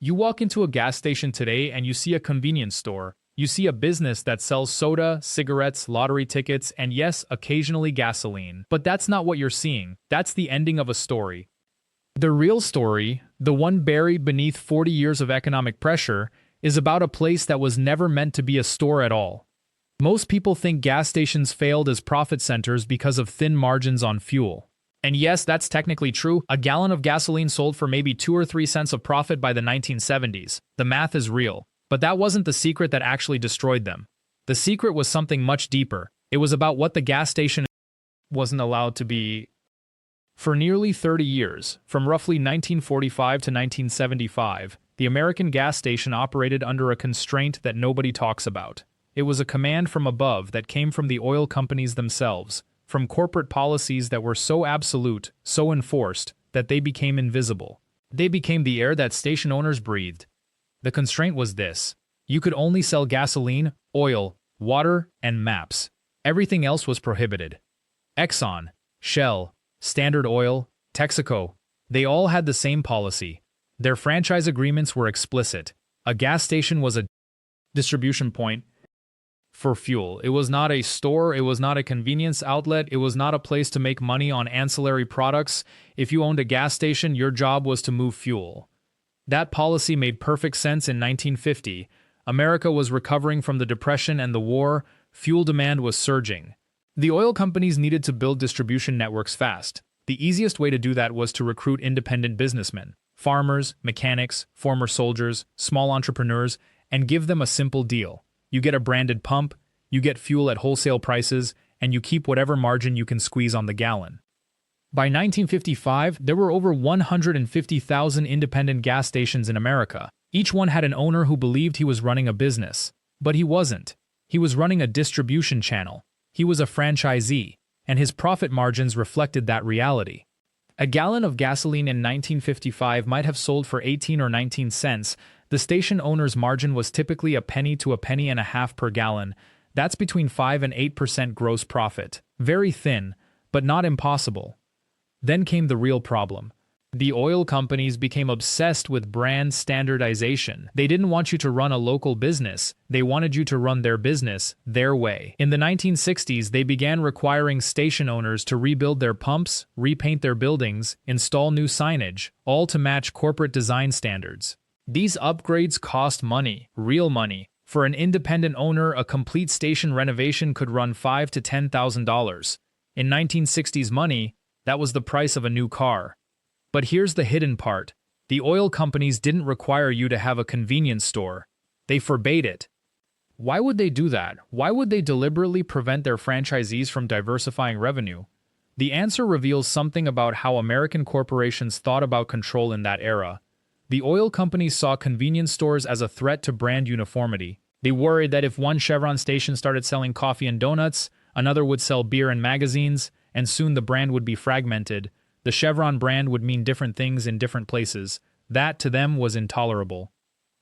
You walk into a gas station today and you see a convenience store. You see a business that sells soda, cigarettes, lottery tickets, and yes, occasionally gasoline. But that's not what you're seeing. That's the ending of a story. The real story, the one buried beneath 40 years of economic pressure, is about a place that was never meant to be a store at all. Most people think gas stations failed as profit centers because of thin margins on fuel. And yes, that's technically true. A gallon of gasoline sold for maybe 2 or 3 cents of profit by the 1970s. The math is real. But that wasn't the secret that actually destroyed them. The secret was something much deeper. It was about what the gas station wasn't allowed to be. For nearly 30 years, from roughly 1945 to 1975, the American gas station operated under a constraint that nobody talks about. It was a command from above that came from the oil companies themselves, from corporate policies that were so absolute, so enforced, that they became invisible. They became the air that station owners breathed. The constraint was this: you could only sell gasoline, oil, water, and maps. Everything else was prohibited. Exxon, Shell, Standard Oil, Texaco, they all had the same policy. Their franchise agreements were explicit. A gas station was a distribution point for fuel. It was not a store, it was not a convenience outlet, it was not a place to make money on ancillary products. If you owned a gas station, your job was to move fuel. That policy made perfect sense in 1950. America was recovering from the Depression and the war. Fuel demand was surging. The oil companies needed to build distribution networks fast. The easiest way to do that was to recruit independent businessmen, farmers, mechanics, former soldiers, small entrepreneurs, and give them a simple deal. You get a branded pump, you get fuel at wholesale prices, and you keep whatever margin you can squeeze on the gallon. By 1955, there were over 150,000 independent gas stations in America. Each one had an owner who believed he was running a business. But he wasn't. He was running a distribution channel. He was a franchisee, and his profit margins reflected that reality. A gallon of gasoline in 1955 might have sold for 18 or 19 cents. The station owner's margin was typically a penny to a penny and a half per gallon. That's between 5 and 8% gross profit. Very thin, but not impossible. Then came the real problem. The oil companies became obsessed with brand standardization. They didn't want you to run a local business. They wanted you to run their business their way. In the 1960s, they began requiring station owners to rebuild their pumps, repaint their buildings, install new signage, all to match corporate design standards. These upgrades cost money, real money. For an independent owner, a complete station renovation could run $5,000 to $10,000. In 1960s money, that was the price of a new car. But here's the hidden part. The oil companies didn't require you to have a convenience store. They forbade it. Why would they do that? Why would they deliberately prevent their franchisees from diversifying revenue? The answer reveals something about how American corporations thought about control in that era. The oil companies saw convenience stores as a threat to brand uniformity. They worried that if one Chevron station started selling coffee and donuts, another would sell beer and magazines, and soon the brand would be fragmented. The Chevron brand would mean different things in different places. That, to them, was intolerable.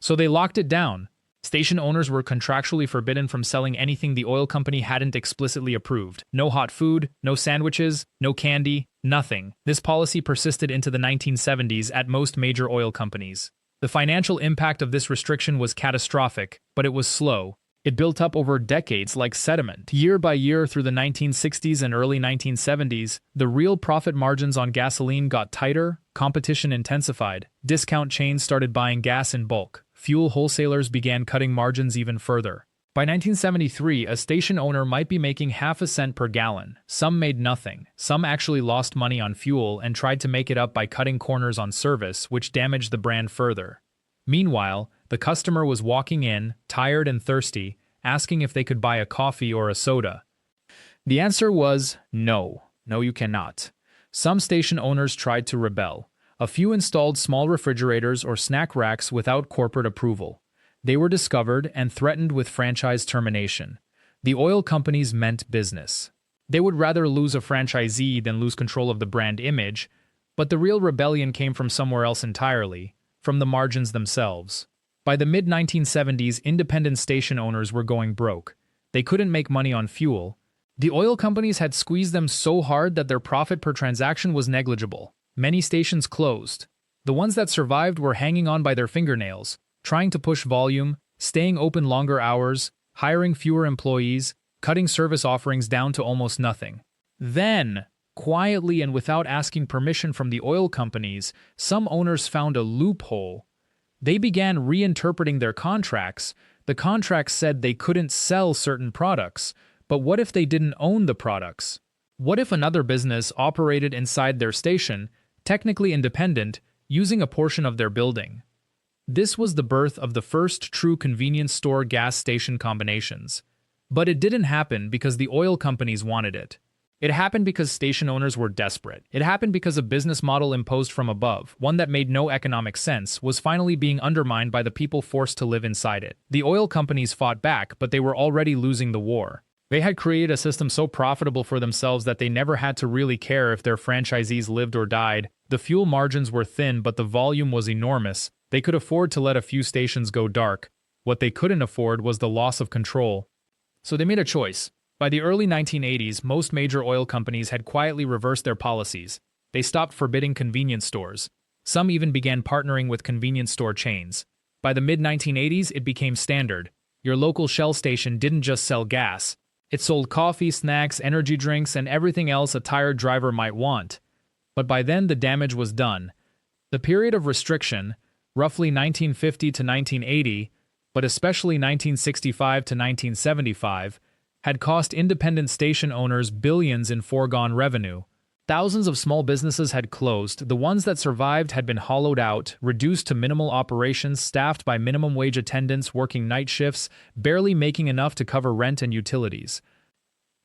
So they locked it down. Station owners were contractually forbidden from selling anything the oil company hadn't explicitly approved. No hot food, no sandwiches, no candy, nothing. This policy persisted into the 1970s at most major oil companies. The financial impact of this restriction was catastrophic, but it was slow. It built up over decades like sediment. Year by year through the 1960s and early 1970s, the real profit margins on gasoline got tighter, competition intensified, discount chains started buying gas in bulk, fuel wholesalers began cutting margins even further. By 1973, a station owner might be making half a cent per gallon. Some made nothing. Some actually lost money on fuel and tried to make it up by cutting corners on service, which damaged the brand further. Meanwhile, the customer was walking in, tired and thirsty, asking if they could buy a coffee or a soda. The answer was no. No, you cannot. Some station owners tried to rebel. A few installed small refrigerators or snack racks without corporate approval. They were discovered and threatened with franchise termination. The oil companies meant business. They would rather lose a franchisee than lose control of the brand image, but the real rebellion came from somewhere else entirely, from the margins themselves. By the mid-1970s, independent station owners were going broke. They couldn't make money on fuel. The oil companies had squeezed them so hard that their profit per transaction was negligible. Many stations closed. The ones that survived were hanging on by their fingernails, trying to push volume, staying open longer hours, hiring fewer employees, cutting service offerings down to almost nothing. Then, quietly and without asking permission from the oil companies, some owners found a loophole. They began reinterpreting their contracts. The contracts said they couldn't sell certain products, but what if they didn't own the products? What if another business operated inside their station, technically independent, using a portion of their building? This was the birth of the first true convenience store gas station combinations. But it didn't happen because the oil companies wanted it. It happened because station owners were desperate. It happened because a business model imposed from above, one that made no economic sense, was finally being undermined by the people forced to live inside it. The oil companies fought back, but they were already losing the war. They had created a system so profitable for themselves that they never had to really care if their franchisees lived or died. The fuel margins were thin, but the volume was enormous. They could afford to let a few stations go dark. What they couldn't afford was the loss of control. So they made a choice. By the early 1980s, most major oil companies had quietly reversed their policies. They stopped forbidding convenience stores. Some even began partnering with convenience store chains. By the mid-1980s, it became standard. Your local Shell station didn't just sell gas. It sold coffee, snacks, energy drinks, and everything else a tired driver might want. But by then, the damage was done. The period of restriction, roughly 1950 to 1980, but especially 1965 to 1975, had cost independent station owners billions in foregone revenue. Thousands of small businesses had closed. The ones that survived had been hollowed out, reduced to minimal operations, staffed by minimum wage attendants working night shifts, barely making enough to cover rent and utilities.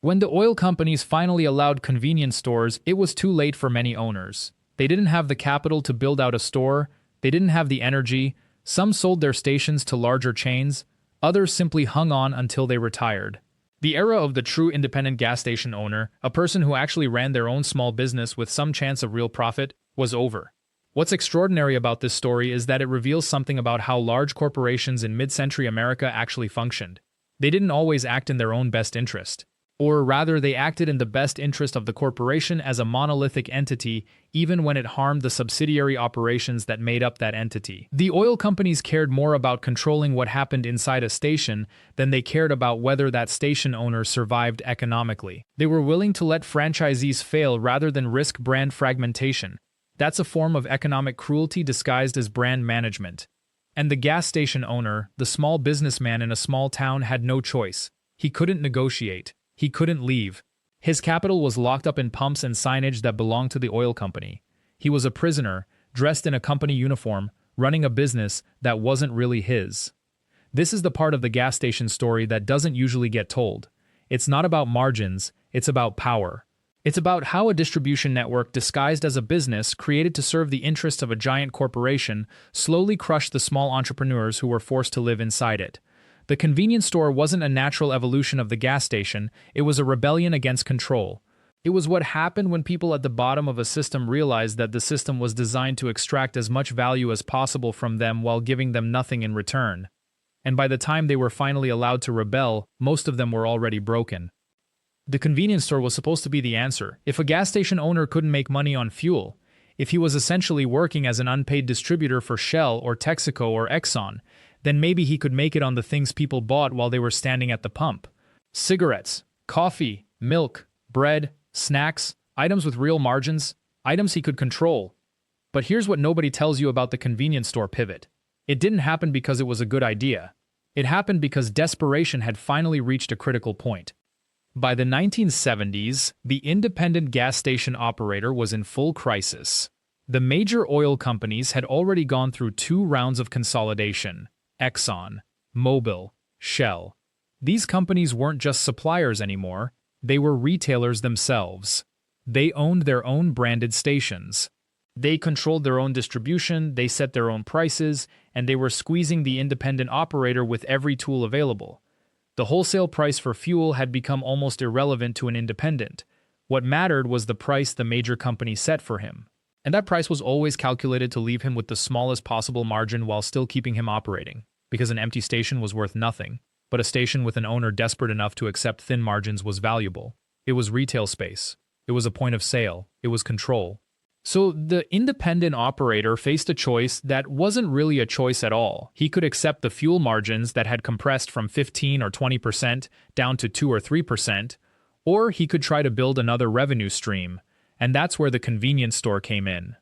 When the oil companies finally allowed convenience stores, it was too late for many owners. They didn't have the capital to build out a store. They didn't have the energy. Some sold their stations to larger chains. Others simply hung on until they retired. The era of the true independent gas station owner, a person who actually ran their own small business with some chance of real profit, was over. What's extraordinary about this story is that it reveals something about how large corporations in mid-century America actually functioned. They didn't always act in their own best interest. Or rather, they acted in the best interest of the corporation as a monolithic entity, even when it harmed the subsidiary operations that made up that entity. The oil companies cared more about controlling what happened inside a station than they cared about whether that station owner survived economically. They were willing to let franchisees fail rather than risk brand fragmentation. That's a form of economic cruelty disguised as brand management. And the gas station owner, the small businessman in a small town, had no choice. He couldn't negotiate. He couldn't leave. His capital was locked up in pumps and signage that belonged to the oil company. He was a prisoner, dressed in a company uniform, running a business that wasn't really his. This is the part of the gas station story that doesn't usually get told. It's not about margins, it's about power. It's about how a distribution network disguised as a business created to serve the interests of a giant corporation slowly crushed the small entrepreneurs who were forced to live inside it. The convenience store wasn't a natural evolution of the gas station, it was a rebellion against control. It was what happened when people at the bottom of a system realized that the system was designed to extract as much value as possible from them while giving them nothing in return. And by the time they were finally allowed to rebel, most of them were already broken. The convenience store was supposed to be the answer. If a gas station owner couldn't make money on fuel, if he was essentially working as an unpaid distributor for Shell or Texaco or Exxon, then maybe he could make it on the things people bought while they were standing at the pump. Cigarettes, coffee, milk, bread, snacks, items with real margins, items he could control. But here's what nobody tells you about the convenience store pivot. It didn't happen because it was a good idea. It happened because desperation had finally reached a critical point. By the 1970s, the independent gas station operator was in full crisis. The major oil companies had already gone through 2 rounds of consolidation. Exxon, Mobil, Shell. These companies weren't just suppliers anymore, they were retailers themselves. They owned their own branded stations. They controlled their own distribution, they set their own prices, and they were squeezing the independent operator with every tool available. The wholesale price for fuel had become almost irrelevant to an independent. What mattered was the price the major company set for him. And that price was always calculated to leave him with the smallest possible margin while still keeping him operating, because an empty station was worth nothing, but a station with an owner desperate enough to accept thin margins was valuable. It was retail space. It was a point of sale. It was control. So the independent operator faced a choice that wasn't really a choice at all. He could accept the fuel margins that had compressed from 15 or 20% down to 2 or 3%, or he could try to build another revenue stream, and that's where the convenience store came in.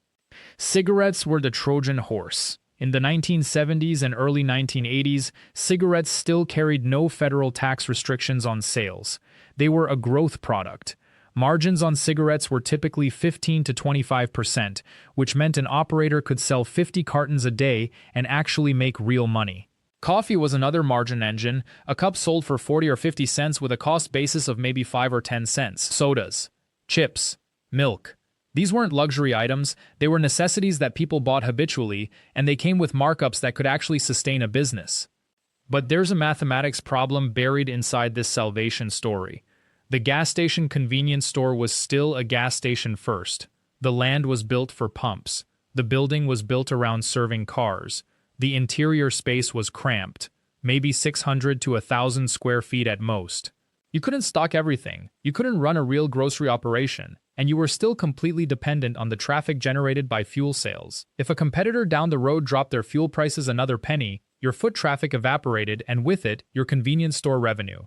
Cigarettes were the Trojan horse. In the 1970s and early 1980s, cigarettes still carried no federal tax restrictions on sales. They were a growth product. Margins on cigarettes were typically 15 to 25%, which meant an operator could sell 50 cartons a day and actually make real money. Coffee was another margin engine, a cup sold for 40 or 50 cents with a cost basis of maybe 5 or 10 cents. Sodas, chips, milk. These weren't luxury items, they were necessities that people bought habitually, and they came with markups that could actually sustain a business. But there's a mathematics problem buried inside this salvation story. The gas station convenience store was still a gas station first. The land was built for pumps. The building was built around serving cars. The interior space was cramped, maybe 600 to 1,000 square feet at most. You couldn't stock everything, you couldn't run a real grocery operation, and you were still completely dependent on the traffic generated by fuel sales. If a competitor down the road dropped their fuel prices another penny, your foot traffic evaporated and with it, your convenience store revenue.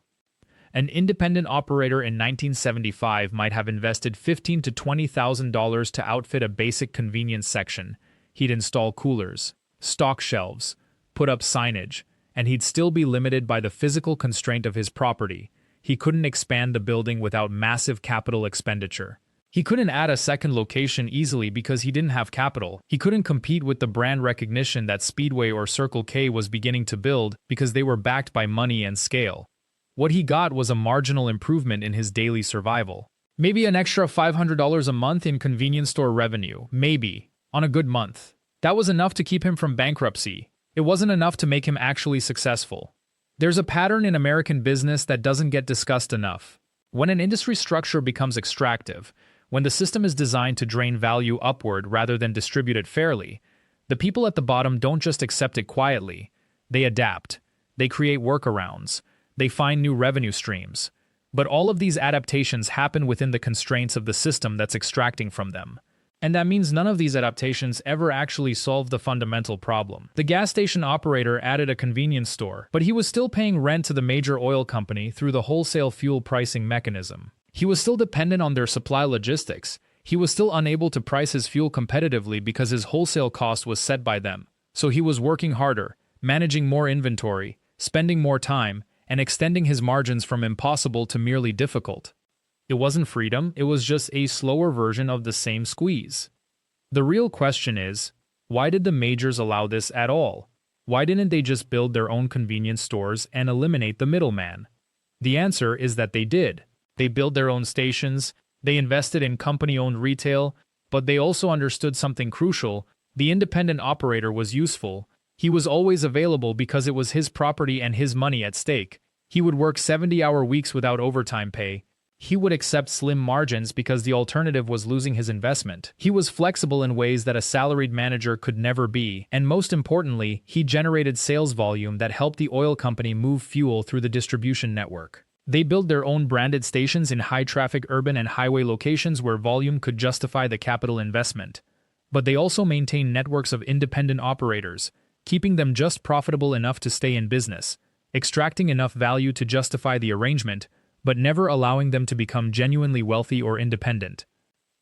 An independent operator in 1975 might have invested $15,000 to $20,000 to outfit a basic convenience section. He'd install coolers, stock shelves, put up signage, and he'd still be limited by the physical constraint of his property. He couldn't expand the building without massive capital expenditure. He couldn't add a second location easily because he didn't have capital. He couldn't compete with the brand recognition that Speedway or Circle K was beginning to build because they were backed by money and scale. What he got was a marginal improvement in his daily survival. Maybe an extra $500 a month in convenience store revenue, maybe, on a good month. That was enough to keep him from bankruptcy. It wasn't enough to make him actually successful. There's a pattern in American business that doesn't get discussed enough. When an industry structure becomes extractive, when the system is designed to drain value upward rather than distribute it fairly, the people at the bottom don't just accept it quietly. They adapt. They create workarounds. They find new revenue streams. But all of these adaptations happen within the constraints of the system that's extracting from them. And that means none of these adaptations ever actually solve the fundamental problem. The gas station operator added a convenience store, but he was still paying rent to the major oil company through the wholesale fuel pricing mechanism. He was still dependent on their supply logistics. He was still unable to price his fuel competitively because his wholesale cost was set by them. So he was working harder, managing more inventory, spending more time, and extending his margins from impossible to merely difficult. It wasn't freedom, it was just a slower version of the same squeeze. The real question is, why did the majors allow this at all? Why didn't they just build their own convenience stores and eliminate the middleman? The answer is that they did. They built their own stations, they invested in company-owned retail, but they also understood something crucial: the independent operator was useful. He was always available because it was his property and his money at stake. He would work 70-hour weeks without overtime pay. He would accept slim margins because the alternative was losing his investment. He was flexible in ways that a salaried manager could never be, and most importantly, he generated sales volume that helped the oil company move fuel through the distribution network. They built their own branded stations in high-traffic urban and highway locations where volume could justify the capital investment. But they also maintained networks of independent operators, keeping them just profitable enough to stay in business, extracting enough value to justify the arrangement, but never allowing them to become genuinely wealthy or independent.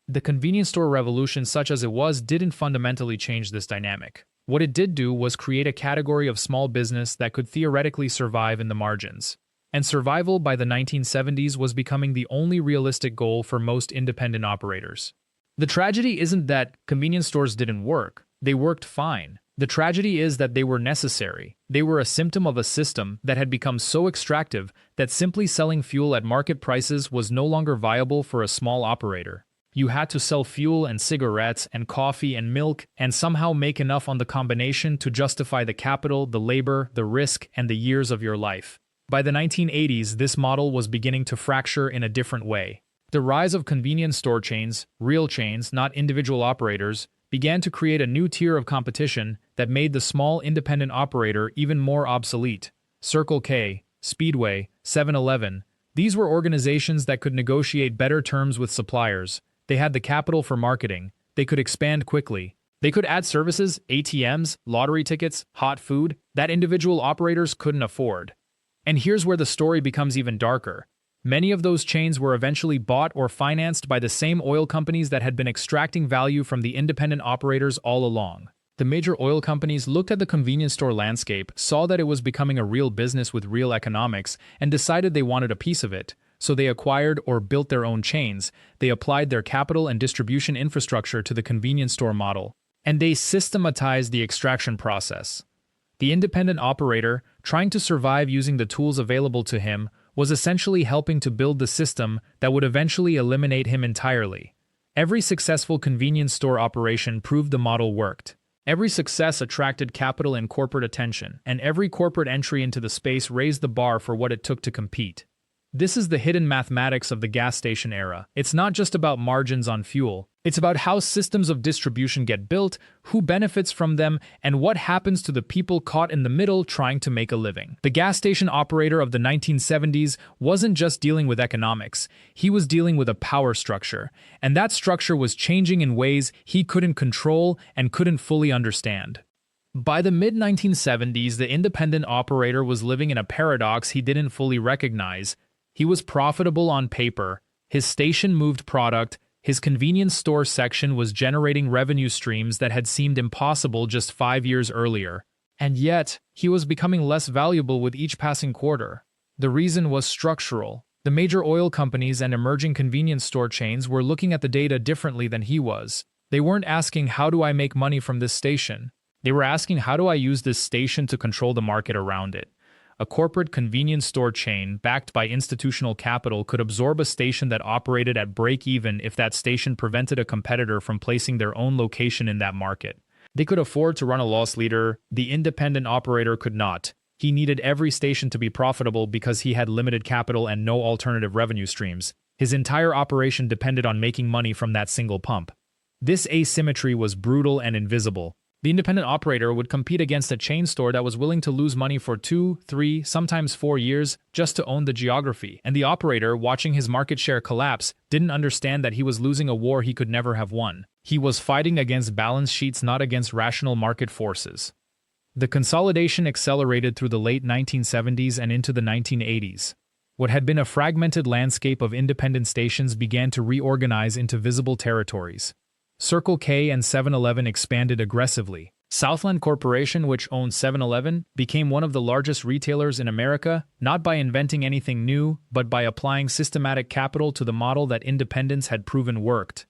The convenience store revolution, such as it was, didn't fundamentally change this dynamic. What it did do was create a category of small business that could theoretically survive in the margins. And survival by the 1970s was becoming the only realistic goal for most independent operators. The tragedy isn't that convenience stores didn't work. They worked fine. The tragedy is that they were necessary. They were a symptom of a system that had become so extractive that simply selling fuel at market prices was no longer viable for a small operator. You had to sell fuel and cigarettes and coffee and milk and somehow make enough on the combination to justify the capital, the labor, the risk, and the years of your life. By the 1980s, this model was beginning to fracture in a different way. The rise of convenience store chains, real chains, not individual operators, began to create a new tier of competition that made the small independent operator even more obsolete. Circle K, Speedway, 7-Eleven, these were organizations that could negotiate better terms with suppliers. They had the capital for marketing, they could expand quickly. They could add services, ATMs, lottery tickets, hot food, that individual operators couldn't afford. And here's where the story becomes even darker. Many of those chains were eventually bought or financed by the same oil companies that had been extracting value from the independent operators all along. The major oil companies looked at the convenience store landscape, saw that it was becoming a real business with real economics, and decided they wanted a piece of it. So they acquired or built their own chains, they applied their capital and distribution infrastructure to the convenience store model, and they systematized the extraction process. The independent operator, trying to survive using the tools available to him, was essentially helping to build the system that would eventually eliminate him entirely. Every successful convenience store operation proved the model worked. Every success attracted capital and corporate attention, and every corporate entry into the space raised the bar for what it took to compete. This is the hidden mathematics of the gas station era. It's not just about margins on fuel. It's about how systems of distribution get built, who benefits from them, and what happens to the people caught in the middle trying to make a living. The gas station operator of the 1970s wasn't just dealing with economics. He was dealing with a power structure, and that structure was changing in ways he couldn't control and couldn't fully understand. By the mid-1970s, the independent operator was living in a paradox he didn't fully recognize. He was profitable on paper, his station moved product, his convenience store section was generating revenue streams that had seemed impossible just 5 years earlier. And yet, he was becoming less valuable with each passing quarter. The reason was structural. The major oil companies and emerging convenience store chains were looking at the data differently than he was. They weren't asking, how do I make money from this station? They were asking, how do I use this station to control the market around it? A corporate convenience store chain, backed by institutional capital, could absorb a station that operated at break-even if that station prevented a competitor from placing their own location in that market. They could afford to run a loss leader. The independent operator could not. He needed every station to be profitable because he had limited capital and no alternative revenue streams. His entire operation depended on making money from that single pump. This asymmetry was brutal and invisible. The independent operator would compete against a chain store that was willing to lose money for 2, 3, sometimes 4 years just to own the geography. And the operator, watching his market share collapse, didn't understand that he was losing a war he could never have won. He was fighting against balance sheets, not against rational market forces. The consolidation accelerated through the late 1970s and into the 1980s. What had been a fragmented landscape of independent stations began to reorganize into visible territories. Circle K and 7-Eleven expanded aggressively. Southland Corporation, which owned 7-Eleven, became one of the largest retailers in America, not by inventing anything new, but by applying systematic capital to the model that independents had proven worked.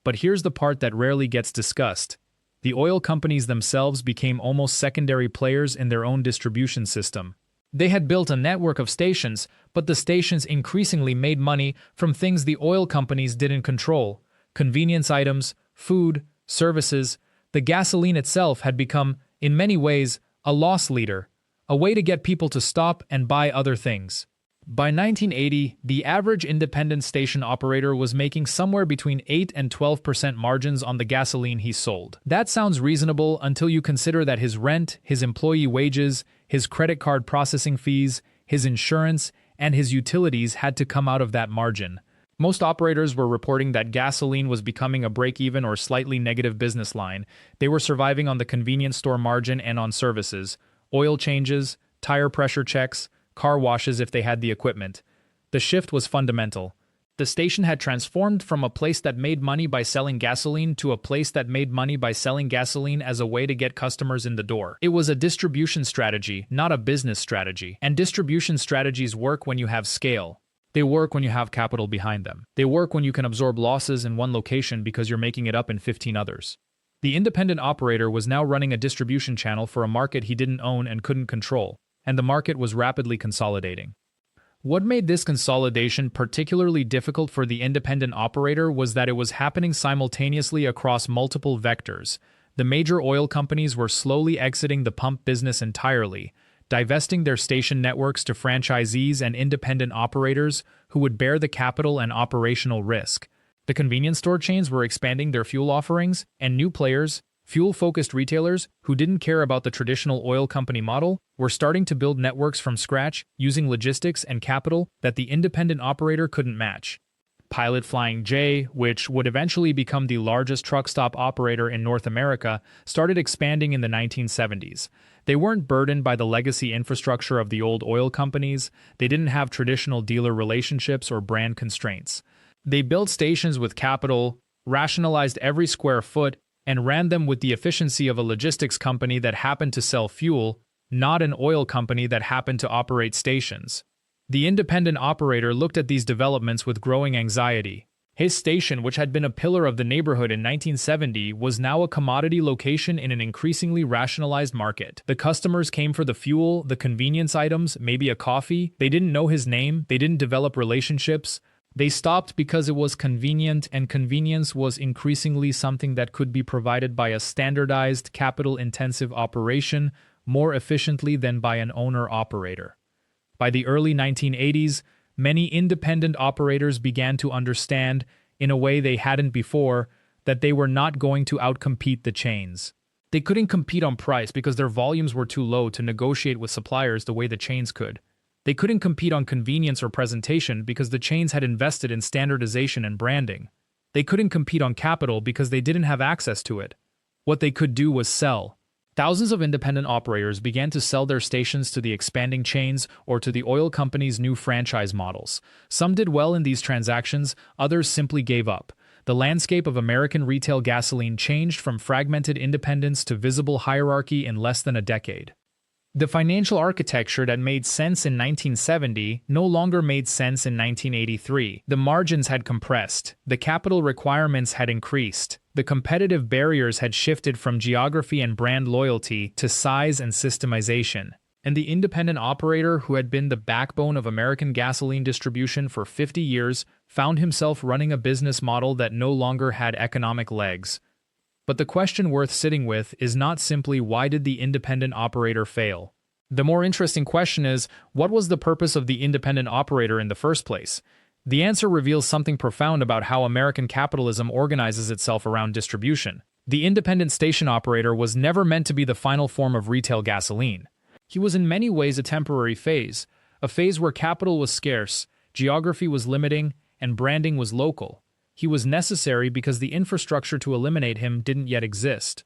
But here's the part that rarely gets discussed. The oil companies themselves became almost secondary players in their own distribution system. They had built a network of stations, but the stations increasingly made money from things the oil companies didn't control: convenience items, food, services. The gasoline itself had become, in many ways, a loss leader, a way to get people to stop and buy other things. By 1980, the average independent station operator was making somewhere between 8 and 12% margins on the gasoline he sold. That sounds reasonable until you consider that his rent, his employee wages, his credit card processing fees, his insurance, and his utilities had to come out of that margin. Most operators were reporting that gasoline was becoming a break-even or slightly negative business line. They were surviving on the convenience store margin and on services, oil changes, tire pressure checks, car washes if they had the equipment. The shift was fundamental. The station had transformed from a place that made money by selling gasoline to a place that made money by selling gasoline as a way to get customers in the door. It was a distribution strategy, not a business strategy. And distribution strategies work when you have scale. They work when you have capital behind them. They work when you can absorb losses in one location because you're making it up in 15 others. The independent operator was now running a distribution channel for a market he didn't own and couldn't control, and the market was rapidly consolidating. What made this consolidation particularly difficult for the independent operator was that it was happening simultaneously across multiple vectors. The major oil companies were slowly exiting the pump business entirely, divesting their station networks to franchisees and independent operators who would bear the capital and operational risk. The convenience store chains were expanding their fuel offerings, and new players, fuel-focused retailers who didn't care about the traditional oil company model, were starting to build networks from scratch using logistics and capital that the independent operator couldn't match. Pilot Flying J, which would eventually become the largest truck stop operator in North America, started expanding in the 1970s. They weren't burdened by the legacy infrastructure of the old oil companies. They didn't have traditional dealer relationships or brand constraints. They built stations with capital, rationalized every square foot, and ran them with the efficiency of a logistics company that happened to sell fuel, not an oil company that happened to operate stations. The independent operator looked at these developments with growing anxiety. His station, which had been a pillar of the neighborhood in 1970, was now a commodity location in an increasingly rationalized market. The customers came for the fuel, the convenience items, maybe a coffee. They didn't know his name, they didn't develop relationships. They stopped because it was convenient, and convenience was increasingly something that could be provided by a standardized, capital-intensive operation more efficiently than by an owner-operator. By the early 1980s, many independent operators began to understand, in a way they hadn't before, that they were not going to outcompete the chains. They couldn't compete on price because their volumes were too low to negotiate with suppliers the way the chains could. They couldn't compete on convenience or presentation because the chains had invested in standardization and branding. They couldn't compete on capital because they didn't have access to it. What they could do was sell. Thousands of independent operators began to sell their stations to the expanding chains or to the oil companies' new franchise models. Some did well in these transactions, others simply gave up. The landscape of American retail gasoline changed from fragmented independence to visible hierarchy in less than a decade. The financial architecture that made sense in 1970 no longer made sense in 1983. The margins had compressed, the capital requirements had increased, the competitive barriers had shifted from geography and brand loyalty to size and systemization. And the independent operator, who had been the backbone of American gasoline distribution for 50 years, found himself running a business model that no longer had economic legs. But the question worth sitting with is not simply why did the independent operator fail? The more interesting question is, what was the purpose of the independent operator in the first place? The answer reveals something profound about how American capitalism organizes itself around distribution. The independent station operator was never meant to be the final form of retail gasoline. He was in many ways a temporary phase, a phase where capital was scarce, geography was limiting, and branding was local. He was necessary because the infrastructure to eliminate him didn't yet exist.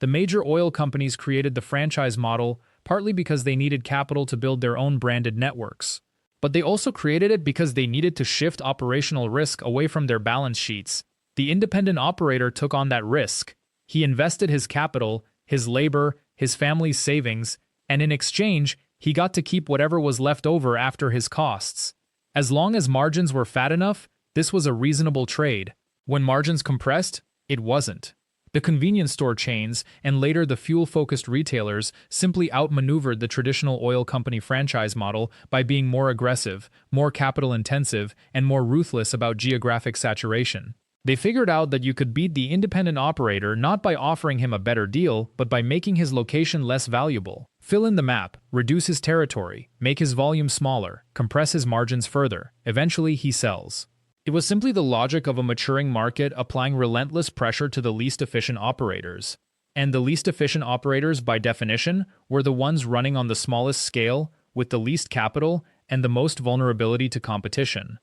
The major oil companies created the franchise model partly because they needed capital to build their own branded networks. But they also created it because they needed to shift operational risk away from their balance sheets. The independent operator took on that risk. He invested his capital, his labor, his family's savings, and in exchange, he got to keep whatever was left over after his costs. As long as margins were fat enough, this was a reasonable trade. When margins compressed, it wasn't. The convenience store chains, and later the fuel-focused retailers, simply outmaneuvered the traditional oil company franchise model by being more aggressive, more capital-intensive, and more ruthless about geographic saturation. They figured out that you could beat the independent operator not by offering him a better deal, but by making his location less valuable. Fill in the map, reduce his territory, make his volume smaller, compress his margins further. Eventually, he sells. It was simply the logic of a maturing market applying relentless pressure to the least efficient operators. And the least efficient operators, by definition, were the ones running on the smallest scale, with the least capital, and the most vulnerability to competition.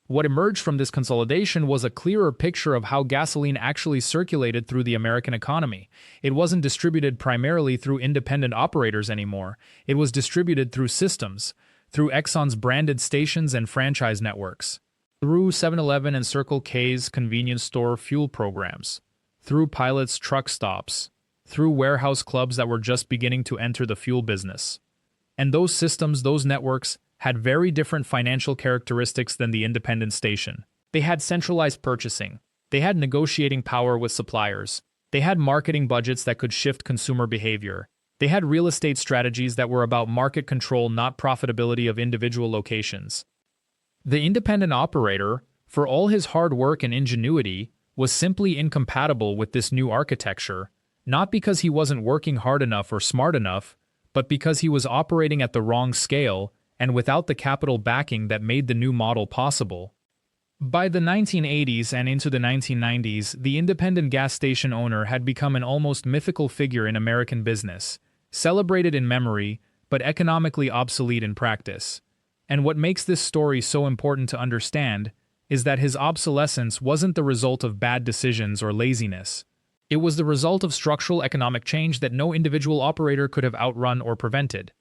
What emerged from this consolidation was a clearer picture of how gasoline actually circulated through the American economy. It wasn't distributed primarily through independent operators anymore. It was distributed through systems, through Exxon's branded stations and franchise networks, through 7-Eleven and Circle K's convenience store fuel programs, through Pilot's truck stops, through warehouse clubs that were just beginning to enter the fuel business. And those systems, those networks, had very different financial characteristics than the independent station. They had centralized purchasing. They had negotiating power with suppliers. They had marketing budgets that could shift consumer behavior. They had real estate strategies that were about market control, not profitability of individual locations. The independent operator, for all his hard work and ingenuity, was simply incompatible with this new architecture, not because he wasn't working hard enough or smart enough, but because he was operating at the wrong scale and without the capital backing that made the new model possible. By the 1980s and into the 1990s, the independent gas station owner had become an almost mythical figure in American business, celebrated in memory, but economically obsolete in practice. And what makes this story so important to understand is that his obsolescence wasn't the result of bad decisions or laziness. It was the result of structural economic change that no individual operator could have outrun or prevented.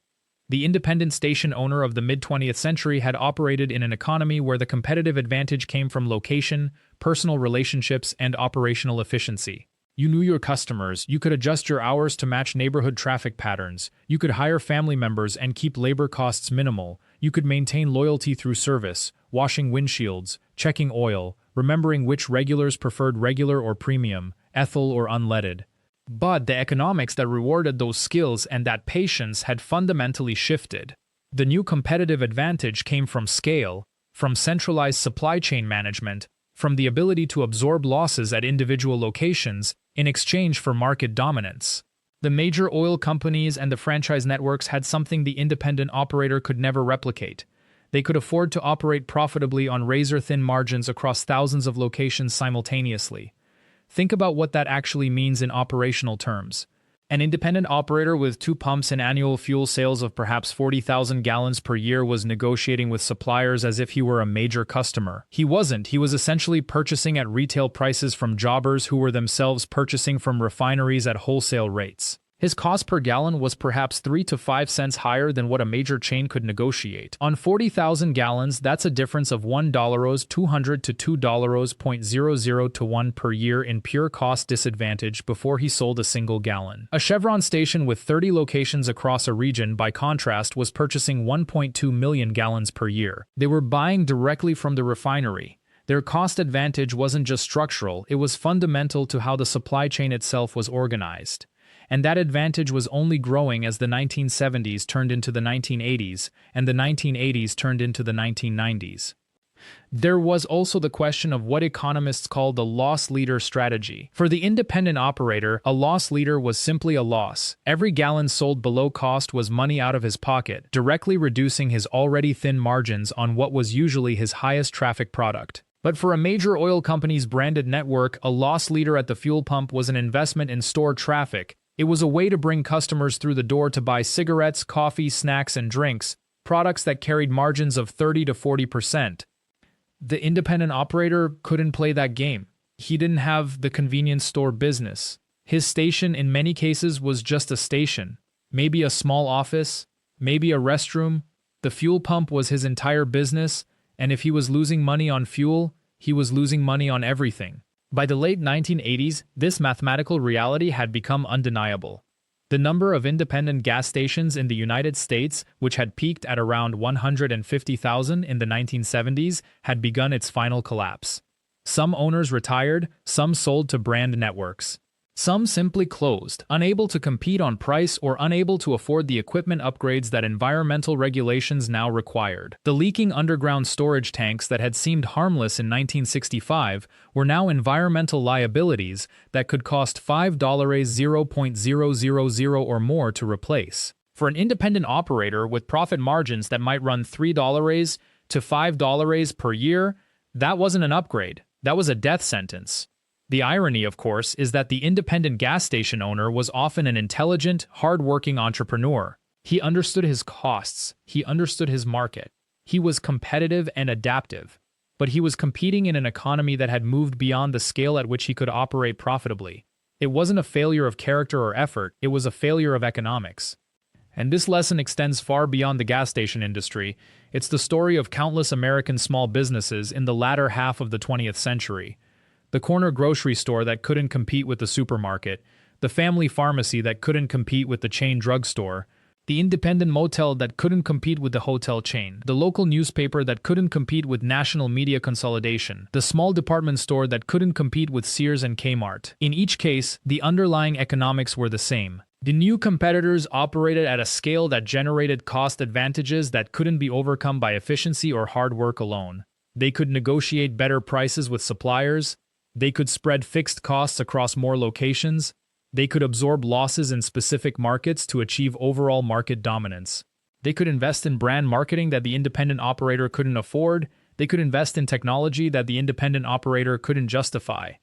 The independent station owner of the mid-20th century had operated in an economy where the competitive advantage came from location, personal relationships, and operational efficiency. You knew your customers, you could adjust your hours to match neighborhood traffic patterns, you could hire family members and keep labor costs minimal, you could maintain loyalty through service, washing windshields, checking oil, remembering which regulars preferred regular or premium, ethyl or unleaded. But the economics that rewarded those skills and that patience had fundamentally shifted. The new competitive advantage came from scale, from centralized supply chain management, from the ability to absorb losses at individual locations in exchange for market dominance. The major oil companies and the franchise networks had something the independent operator could never replicate. They could afford to operate profitably on razor-thin margins across thousands of locations simultaneously. Think about what that actually means in operational terms. An independent operator with 2 pumps and annual fuel sales of perhaps 40,000 gallons per year was negotiating with suppliers as if he were a major customer. He wasn't. He was essentially purchasing at retail prices from jobbers who were themselves purchasing from refineries at wholesale rates. His cost per gallon was perhaps 3 to 5 cents higher than what a major chain could negotiate. On 40,000 gallons, that's a difference of $1.200 to $2.00 to 1 per year in pure cost disadvantage before he sold a single gallon. A Chevron station with 30 locations across a region, by contrast, was purchasing 1.2 million gallons per year. They were buying directly from the refinery. Their cost advantage wasn't just structural, it was fundamental to how the supply chain itself was organized. And that advantage was only growing as the 1970s turned into the 1980s, and the 1980s turned into the 1990s. There was also the question of what economists call the loss leader strategy. For the independent operator, a loss leader was simply a loss. Every gallon sold below cost was money out of his pocket, directly reducing his already thin margins on what was usually his highest traffic product. But for a major oil company's branded network, a loss leader at the fuel pump was an investment in store traffic. It was a way to bring customers through the door to buy cigarettes, coffee, snacks, and drinks, products that carried margins of 30 to 40%. The independent operator couldn't play that game. He didn't have the convenience store business. His station in many cases was just a station, maybe a small office, maybe a restroom. The fuel pump was his entire business, and if he was losing money on fuel, he was losing money on everything. By the late 1980s, this mathematical reality had become undeniable. The number of independent gas stations in the United States, which had peaked at around 150,000 in the 1970s, had begun its final collapse. Some owners retired, some sold to brand networks. Some simply closed, unable to compete on price or unable to afford the equipment upgrades that environmental regulations now required. The leaking underground storage tanks that had seemed harmless in 1965 were now environmental liabilities that could cost $5.000 or more to replace. For an independent operator with profit margins that might run $3 to $5 per year, that wasn't an upgrade. That was a death sentence. The irony, of course, is that the independent gas station owner was often an intelligent, hard-working entrepreneur. He understood his costs. He understood his market. He was competitive and adaptive. But he was competing in an economy that had moved beyond the scale at which he could operate profitably. It wasn't a failure of character or effort, it was a failure of economics. And this lesson extends far beyond the gas station industry. It's the story of countless American small businesses in the latter half of the 20th century. The corner grocery store that couldn't compete with the supermarket, the family pharmacy that couldn't compete with the chain drugstore, the independent motel that couldn't compete with the hotel chain, the local newspaper that couldn't compete with national media consolidation, the small department store that couldn't compete with Sears and Kmart. In each case, the underlying economics were the same. The new competitors operated at a scale that generated cost advantages that couldn't be overcome by efficiency or hard work alone. They could negotiate better prices with suppliers. They could spread fixed costs across more locations. They could absorb losses in specific markets to achieve overall market dominance. They could invest in brand marketing that the independent operator couldn't afford. They could invest in technology that the independent operator couldn't justify.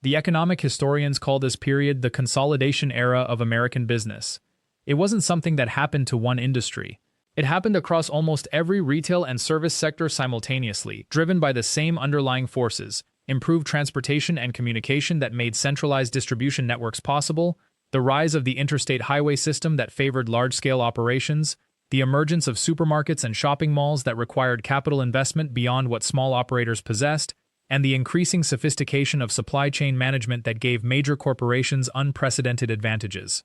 The economic historians call this period the consolidation era of American business. It wasn't something that happened to one industry. It happened across almost every retail and service sector simultaneously, driven by the same underlying forces: improved transportation and communication that made centralized distribution networks possible, the rise of the interstate highway system that favored large-scale operations, the emergence of supermarkets and shopping malls that required capital investment beyond what small operators possessed, and the increasing sophistication of supply chain management that gave major corporations unprecedented advantages.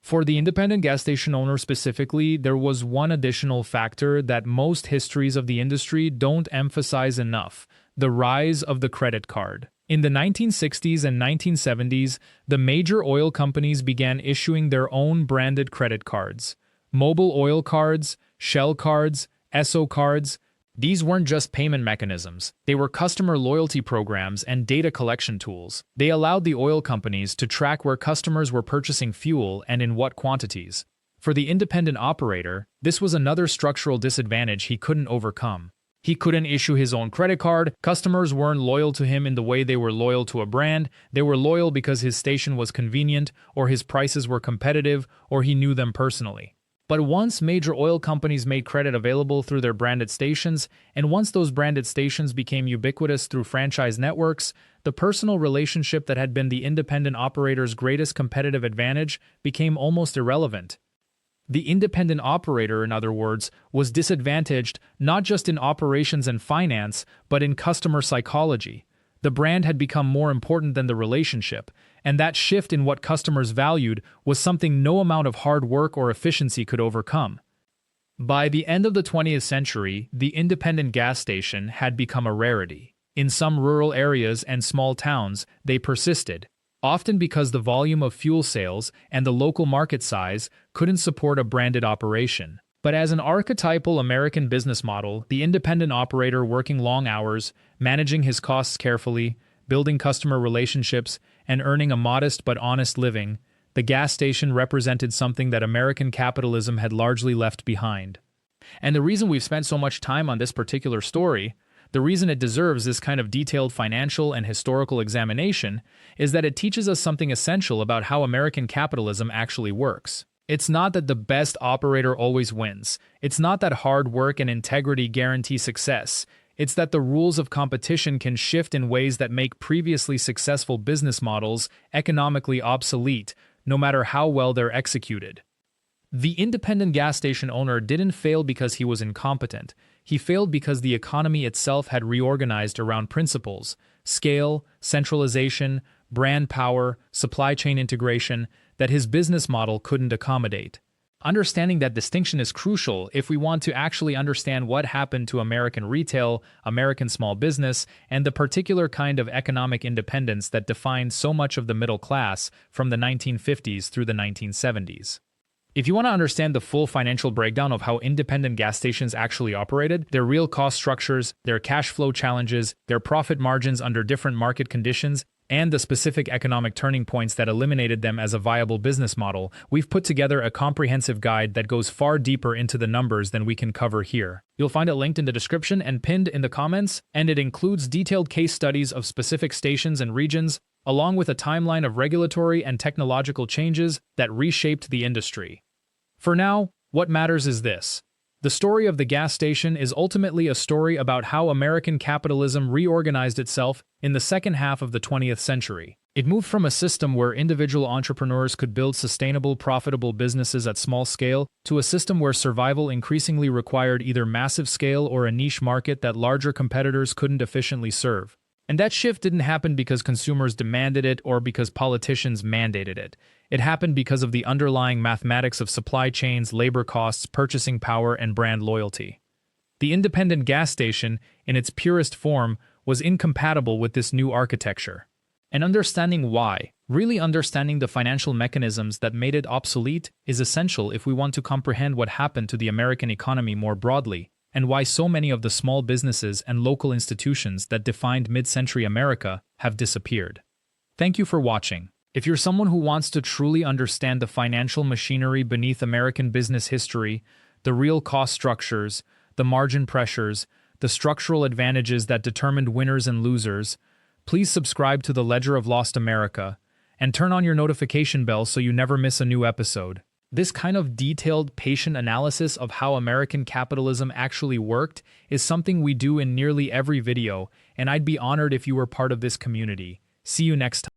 For the independent gas station owner specifically, there was one additional factor that most histories of the industry don't emphasize enough: the rise of the credit card. In the 1960s and 1970s, the major oil companies began issuing their own branded credit cards. Mobile oil cards, Shell cards, Esso cards. These weren't just payment mechanisms, they were customer loyalty programs and data collection tools. They allowed the oil companies to track where customers were purchasing fuel and in what quantities. For the independent operator, this was another structural disadvantage he couldn't overcome. He couldn't issue his own credit card. Customers weren't loyal to him in the way they were loyal to a brand. They were loyal because his station was convenient, or his prices were competitive, or he knew them personally. But once major oil companies made credit available through their branded stations, and once those branded stations became ubiquitous through franchise networks, the personal relationship that had been the independent operator's greatest competitive advantage became almost irrelevant. The independent operator, in other words, was disadvantaged not just in operations and finance, but in customer psychology. The brand had become more important than the relationship, and that shift in what customers valued was something no amount of hard work or efficiency could overcome. By the end of the 20th century, the independent gas station had become a rarity. In some rural areas and small towns, they persisted, often because the volume of fuel sales and the local market size couldn't support a branded operation. But as an archetypal American business model, the independent operator working long hours, managing his costs carefully, building customer relationships, and earning a modest but honest living, the gas station represented something that American capitalism had largely left behind. And the reason we've spent so much time on this particular story, the reason it deserves this kind of detailed financial and historical examination, is that it teaches us something essential about how American capitalism actually works. It's not that the best operator always wins. It's not that hard work and integrity guarantee success. It's that the rules of competition can shift in ways that make previously successful business models economically obsolete, no matter how well they're executed. The independent gas station owner didn't fail because he was incompetent. He failed because the economy itself had reorganized around principles: scale, centralization, brand power, supply chain integration, that his business model couldn't accommodate. Understanding that distinction is crucial if we want to actually understand what happened to American retail, American small business, and the particular kind of economic independence that defined so much of the middle class from the 1950s through the 1970s. If you want to understand the full financial breakdown of how independent gas stations actually operated, their real cost structures, their cash flow challenges, their profit margins under different market conditions, and the specific economic turning points that eliminated them as a viable business model, we've put together a comprehensive guide that goes far deeper into the numbers than we can cover here. You'll find it linked in the description and pinned in the comments, and it includes detailed case studies of specific stations and regions, along with a timeline of regulatory and technological changes that reshaped the industry. For now, what matters is this. The story of the gas station is ultimately a story about how American capitalism reorganized itself in the second half of the 20th century. It moved from a system where individual entrepreneurs could build sustainable, profitable businesses at small scale to a system where survival increasingly required either massive scale or a niche market that larger competitors couldn't efficiently serve. And that shift didn't happen because consumers demanded it or because politicians mandated it. It happened because of the underlying mathematics of supply chains, labor costs, purchasing power, and brand loyalty. The independent gas station, in its purest form, was incompatible with this new architecture. And understanding why, really understanding the financial mechanisms that made it obsolete, is essential if we want to comprehend what happened to the American economy more broadly, and why so many of the small businesses and local institutions that defined mid-century America have disappeared. Thank you for watching. If you're someone who wants to truly understand the financial machinery beneath American business history, the real cost structures, the margin pressures, the structural advantages that determined winners and losers, please subscribe to the Ledger of Lost America and turn on your notification bell so you never miss a new episode. This kind of detailed, patient analysis of how American capitalism actually worked is something we do in nearly every video, and I'd be honored if you were part of this community. See you next time.